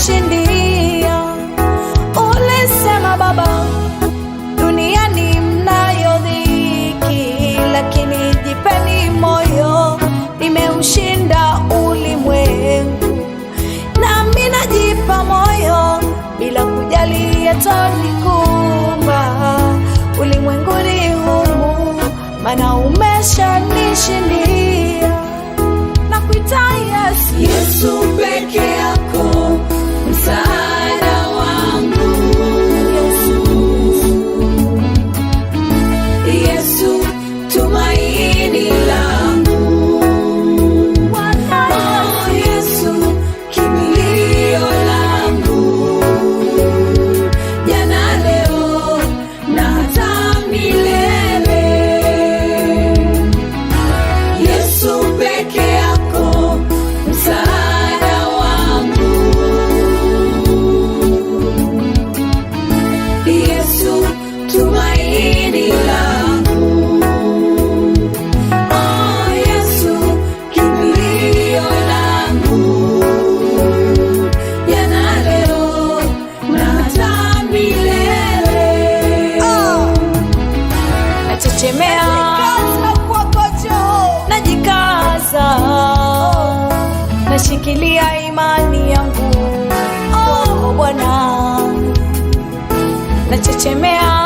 umenishindia. Ulisema Baba, duniani mnayo dhiki, lakini jipeni moyo, nimeushinda ulimwengu. Nami najipa moyo bila kujali yatanikumba ulimwenguni humu, maana umeshanishindia. Nakuita Yesu, Yesu peke yako msaada wangu. Yesu tumaini langu. Oh, Yesu kimbilio langu, jana, leo na hata milele. Yesu peke yako msaada wangu. Yesu tumaini langu. Oh, Yesu kimbilio langu, jana, leo na hata milele. nachechemea, najikaza, nashikilia imani yangu. Oh Bwana, nachechemea,